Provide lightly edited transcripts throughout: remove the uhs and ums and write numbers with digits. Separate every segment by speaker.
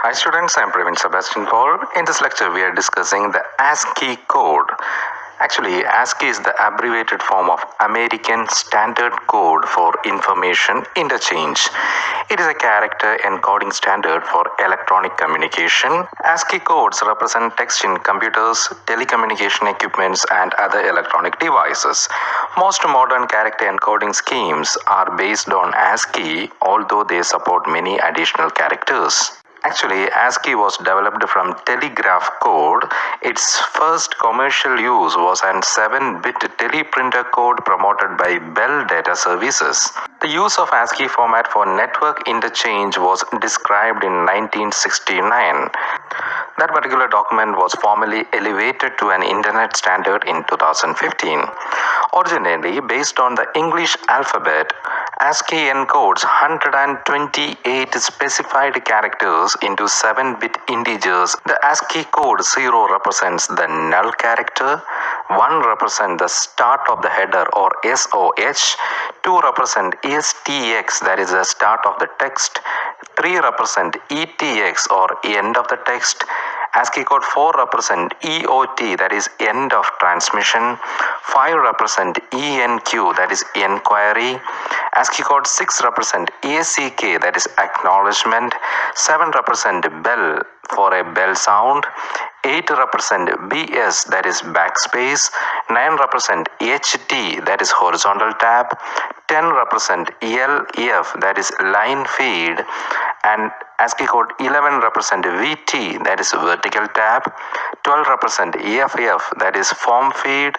Speaker 1: Hi students, I'm Praveen Sebastian Paul. In this lecture, we are discussing the ASCII code. Actually, ASCII is the abbreviated form of American Standard Code for Information Interchange. It is a character encoding standard for electronic communication. ASCII codes represent text in computers, telecommunication equipments, and other electronic devices. Most modern character encoding schemes are based on ASCII, although they support many additional characters. Actually, ASCII was developed from telegraph code. Its first commercial use was an 7-bit teleprinter code promoted by Bell Data Services. The use of ASCII format for network interchange was described in 1969. That particular document was formally elevated to an internet standard in 2015. Originally based on the English alphabet, ASCII encodes 128 specified characters into 7-bit integers. The ASCII code 0 represents the null character, 1 represents the start of the header or SOH, 2 represent STX, that is the start of the text, 3 represent ETX or end of the text, ASCII code 4 represent EOT, that is end of transmission, 5 represent ENQ, that is inquiry, ASCII code 6 represent ACK, that is acknowledgement, 7 represent bell for a bell sound, 8 represent BS, that is backspace, 9 represent HT, that is horizontal tab, 10 represent LF, that is line feed, and ASCII code 11 represent VT, that is vertical tab, 12 represent EFF, that is form feed,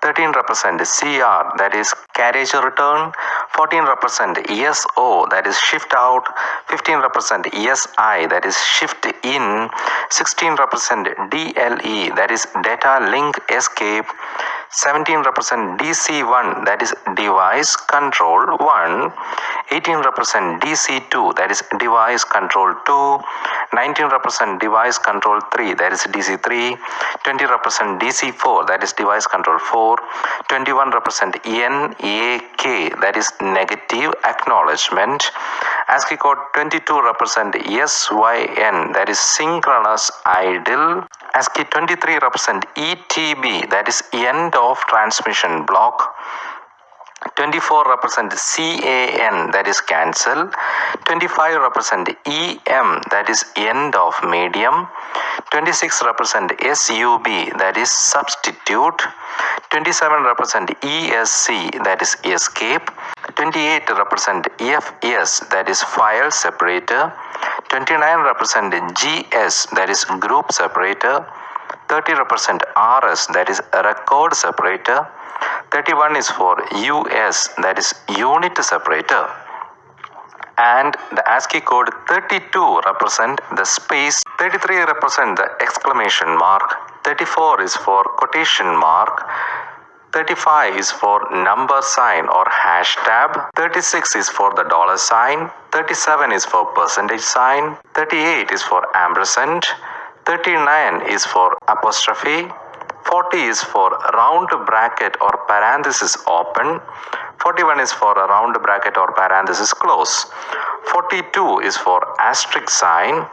Speaker 1: 13 represent CR, that is carriage return, 14 represent ESO, that is shift out, 15 represent ESI, that is shift in, 16 represent DLE, that is data link escape, 17 represent DC1, that is device control 1, 18 represent DC2, that is device control 2, 19 represent device control 3, that is DC3, 20 represent DC4, that is device control 4, 21 represent NAK, that is negative acknowledgement, ASCII code 22 represent SYN, that is synchronous idle, ASCII 23 represent ETB, that is end of transmission block, 24 represent CAN, that is cancel, 25 represent EM, that is end of medium, 26 represent SUB, that is substitute, 27 represent ESC, that is escape, 28 represent FS, that is file separator, 29 represent GS, that is group separator, 30 represent RS, that is record separator, 31 is for US, that is unit separator, and the ASCII code 32 represent the space, 33 represent the exclamation mark, 34 is for quotation mark, 35 is for number sign or hash tab, 36 is for the dollar sign, 37 is for percentage sign, 38 is for ampersand, 39 is for apostrophe, 40 is for round bracket or parenthesis open, 41 is for a round bracket or parenthesis close, 42 is for asterisk sign,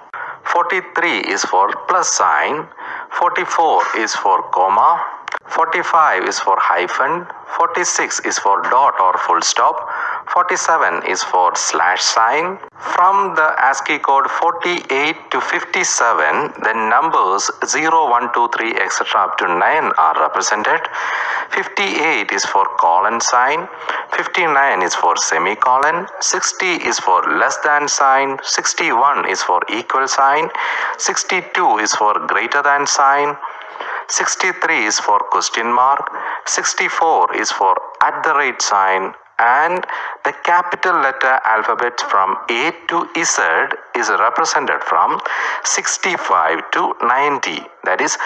Speaker 1: 43 is for plus sign, 44 is for comma, 45 is for hyphen, 46 is for dot or full stop, 47 is for slash sign. From the ASCII code 48 to 57, the numbers 0, 1, 2, 3, etc. up to 9 are represented. 58 is for colon sign, 59 is for semicolon, 60 is for less than sign, 61 is for equal sign, 62 is for greater than sign, 63 is for question mark, 64 is for @ sign, and the capital letter alphabet from A to Z is represented from 65 to 90. That is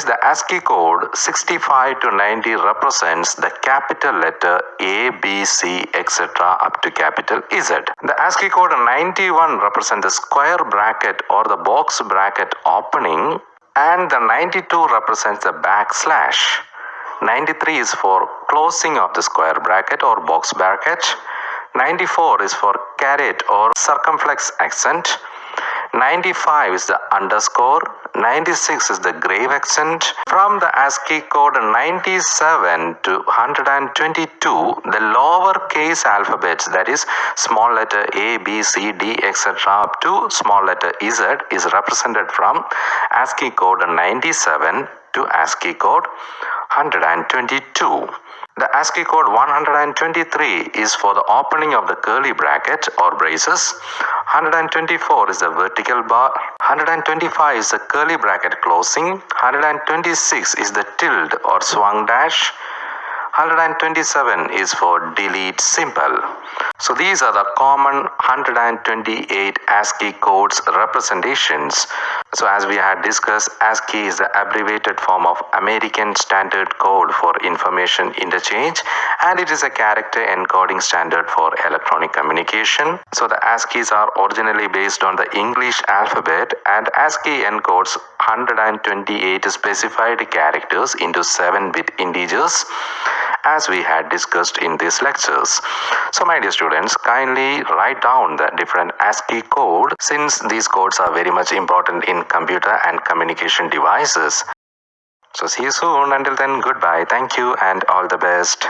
Speaker 1: the ASCII code 65 to 90 represents the capital letter A, B, C, etc. up to capital Z. The ASCII code 91 represents the square bracket or the box bracket opening, and the 92 represents the backslash. 93 is for closing of the square bracket or box bracket. 94 is for caret or circumflex accent. 95 is the underscore, 96 is the grave accent. From the ASCII code 97 to 122, the lower case alphabets, that is small letter A, B, C, D, etc. up to small letter Z, is represented from ASCII code 97 to ASCII code 122. The ASCII code 123 is for the opening of the curly bracket or braces. 124 is the vertical bar. 125 is the curly bracket closing. 126 is the tilde or swung dash. 127 is for delete symbol. So these are the common 128 ASCII codes representations. So as we had discussed, ASCII is the abbreviated form of American Standard Code for Information Interchange, and it is a character encoding standard for electronic communication. So the ASCIIs are originally based on the English alphabet, and ASCII encodes 128 specified characters into 7-bit integers, as we had discussed in these lectures. So my dear students, kindly write down the different ASCII code, since these codes are very much important in computer and communication devices. So see you soon. Until then, goodbye. Thank you and all the best.